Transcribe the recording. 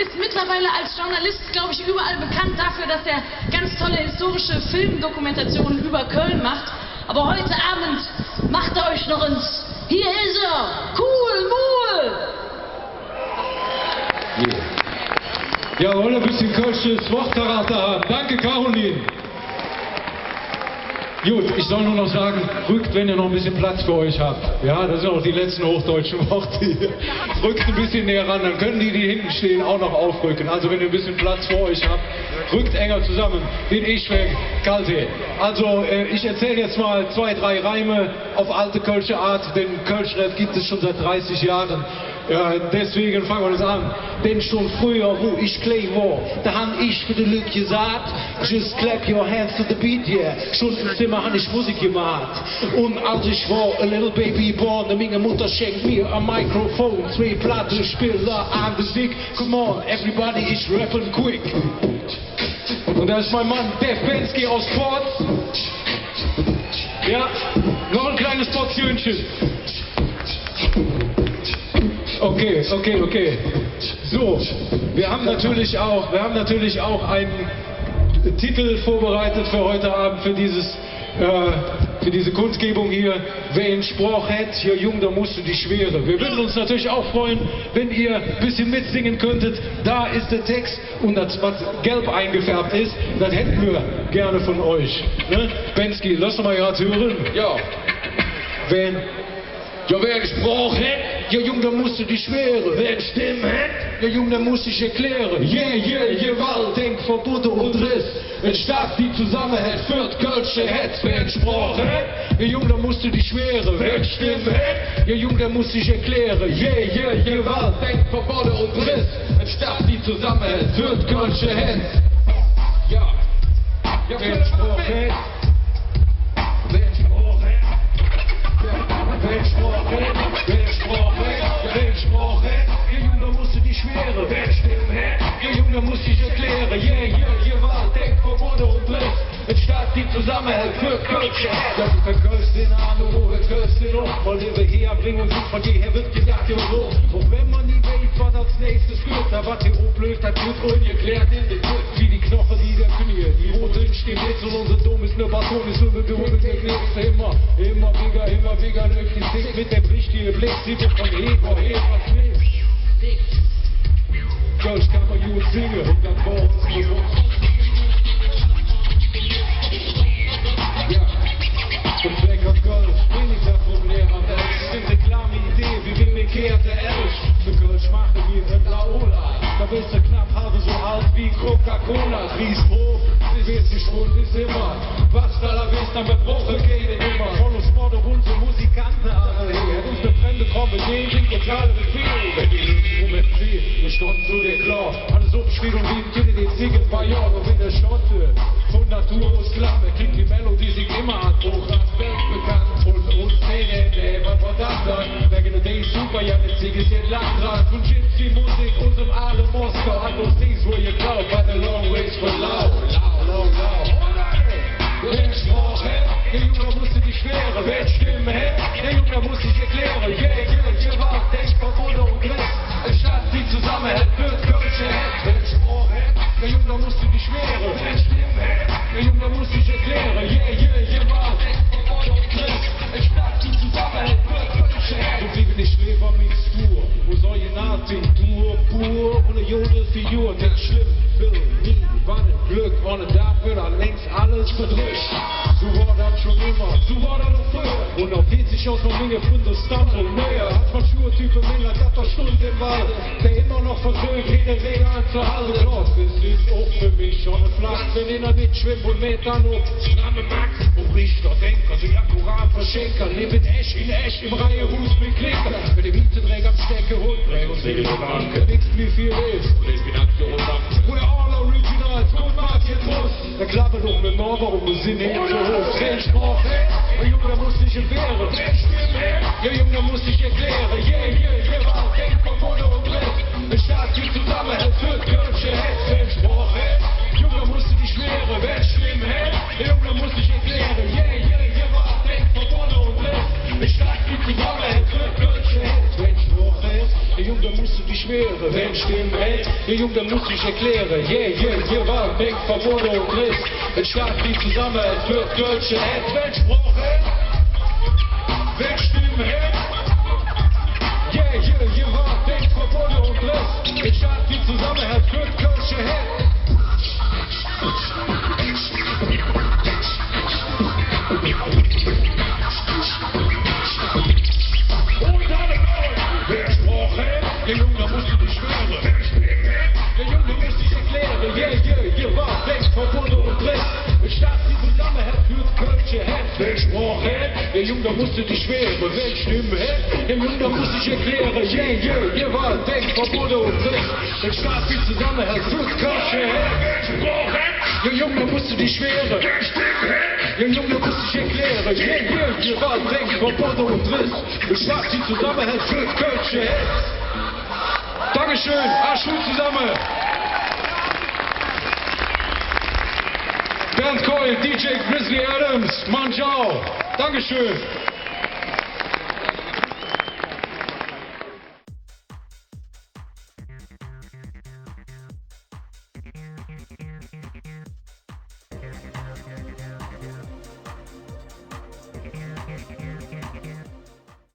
ist mittlerweile als Journalist, glaube ich, überall bekannt dafür, dass er ganz tolle historische Filmdokumentationen über Köln macht. Aber heute Abend macht er euch noch ins... Hier ist er! Cool Mool! Ja, wollen ein bisschen kölsches Wortcharakter haben. Danke, Caroline. Gut, ich soll nur noch sagen, rückt, wenn ihr noch ein bisschen Platz für euch habt. Ja, das sind auch die letzten hochdeutschen Worte hier. Rückt ein bisschen näher ran, dann können die hinten stehen, auch noch aufrücken. Also wenn ihr ein bisschen Platz für euch habt, rückt enger zusammen. Den ich weg, Kalte. Also ich erzähle jetzt mal 2, 3 Reime auf alte kölsche Art, denn Kölschrap gibt es schon seit 30 Jahren. Ja, deswegen fangen wir das an. Denn schon früher, wo ich klein war, da han ich für die Leute gesagt, just clap your hands to the beat, yeah. Schon im Zimmer han ich Musik gemacht. Und als ich war a little baby born, meine Mutter schenkt mir ein Mikrofon, 2 Plattenspieler an Musik. Come on, everybody, ich rappen quick. Und da ist mein Mann Def Bensky aus Ports. Ja, noch ein kleines Portionchen. Okay. So, wir haben natürlich auch einen Titel vorbereitet für heute Abend, für diese Kundgebung hier. Wer in Spruch hat, hier Jung, da musst du die Schwere. Wir würden uns natürlich auch freuen, wenn ihr ein bisschen mitsingen könntet. Da ist der Text und das, was gelb eingefärbt ist, das hätten wir gerne von euch. Ne? Bensky, lass doch mal gerade hören. Ja. Wer gesprochen hat, ja Jung, da musst du die Schwere. Wer Stimme hat, ja Jung, da muss ich erklären. Gewalt, Denkverbote und Riss. Ein Staat, die zusammenhält, führt Kölsche Hetz. Wer gesprochen hat, ja Jung, da musst du die Schwere. Wer Stimme hat, ja Jung, da muss ich erklären. Gewalt, Denkverbote und Riss. Ein Staat, die zusammenhält, führt Kölsche Hetz. Ja, wer gesprochen hat. Wer gesprochen hat, ja Jung, da musst du die Schwere. Wer Stimme hat, ja Jung, da muss ich erklären. Gewalt, Denkverbote und Riss. Ein Staat, die zusammenhält, für Kölsche Hetz. Das ist der Kölsch den Ahnung, wo wir Kölsch den um. Weil wir hier bringen und sind von jeher wird gesagt, ja so. Auch wenn man nie weiß, was als nächstes führt, da was hier oblöst, das wird ungeklärt in den Tod. Wie die Knochen, die der Knie, die Roten stehen jetzt und unser Dom ist nur Baton, ist nur Bewegung, immer weniger löchlich dick mit dem richtigen Blick, sieht er von Ego, was nicht. Kölsch kann man gut singen und dann bei uns bewusst. Ja, und lecker Kölsch, weniger Problem, aber es ist eine klare Idee, wie wir mir kehrte Elch. Für Kölsch machen wir ein Laola, da bist du knapp halb so alt wie Coca-Cola. Ries hoch, sie wird sich rund, ist immer. Was da la vista, wir brauchen keine Nummer. Voll uns vor der unsere Musikanten alle her. Unsere Fremde kommen, den sind totale Befehl. Wenn die Lücken ziehen, wir standen zu dir klar. Alles umsteht und lieben dir den Sieg ein paar Jahre in der Schotte. Von Natur aus Klamme, klingt die Melodie sich immer an. Hoch als weltbekannt und uns Szene, was war das dann? Wegen der Day super, ja, mit Sieg ist jetzt lang dran. Von Gypsy Musik, unserem alle Moskau. Hat uns dies, wo ihr glaubt, bei der Long Ways for Loud. Wer gesprochen hat, der Junge musste die Schwere. Wer Stimme hat, der Junge muss sich erklären. Gewalt, Denkverbote und Riss. Ein Staat, die zusammenhält, wird Kölsche Hetz. Wer gesprochen hat, der Junge musste die Schwere. Wer Stimme hat, der Junge muss sich erklären. Gewalt, Denkverbote und Riss. Ein Staat, die zusammenhält, wird Kölsche Hetz. So wie wir die Schlebermixtur, wo soll je Nahttinktur, pur, ohne Jodelfigur, nicht schlimm, will nie, wann Glück, ohne dafür, dann längst alles verdrückt. So war das schon immer, so war das noch früher. Und auf 40 aus noch Menge von der Stand und mehr. Hat man Schuhe-Typen Männer, das war Stunden im Wald. Der immer noch versucht, jede Regel anzuhalten. Glas, das ist auch für mich schon ein Flach. Wenn einer mitschwimmt und mit dann noch stramme Max. Und Richter, Denker, so akkurat Verschenker. Leben echt in echt im Reihehus mit Klicker. Wenn der Mietenträger am Stecke holt, bring uns die Banke. Nix wie viel ist, und ich bin Aktion. We're all originals, gut macht ihr Trost. Der Klappe doch mit Norber und wir sind nicht so hoch. Wer gesprochen hat, der Junge, der muss sich erwehren. Wer Stimme hat, der Junge, der muss sich erklären. Gewalt, Denkverbote und Riss. Ein Staat, die zusammenhält, führt Kölsche Hetz. Wer gesprochen hat, der Junge, der muss die Schwere. Wer Stimme hat, der Junge, der muss sich erklären. Gewalt, Denkverbote und Riss. Ein Staat, die zusammenhält, führt Kölsche Hetz. Wer gesprochen hat, der Junge, da musst du dich wehren. Wenn Stimmen hält, der Junge, da musst du dich erklären. Gewalt, Denk, Verbote und Riss. Ein Staat, die zusammenhält, wird Kölsche hält. Wenn Spruch hält, wenn Stimmen hält. Gewalt, Denk, Verbote und Riss. Ein Staat, die zusammenhält, wird Kölsche hält. Der Junge, da musst du dich schwören. Der Junge muss sich erklären. Gewalt, Denk, Verbote und Riss. Ein Staat, die zusammenhält, führt Kölsche hält. Wenn Spruch hält, der Junge, da musst du dich schwören. Wenn Stimme hält, der Junge, da muss sich erklären. Gewalt, Denk, Verbote und Riss. Ein Staat, die zusammenhält, führt Kölsche hält. Der Junge, da musst du dich schwören. Der Junge, da musst dich erklären. Gewalt, Denk, Verbote und Riss. Ein Staat, die zusammenhält, führt Kölsche hält. Dankeschön, Schuh zusammen. Bernd Keul, DJ Grizzly Adams, Manjau. Dankeschön.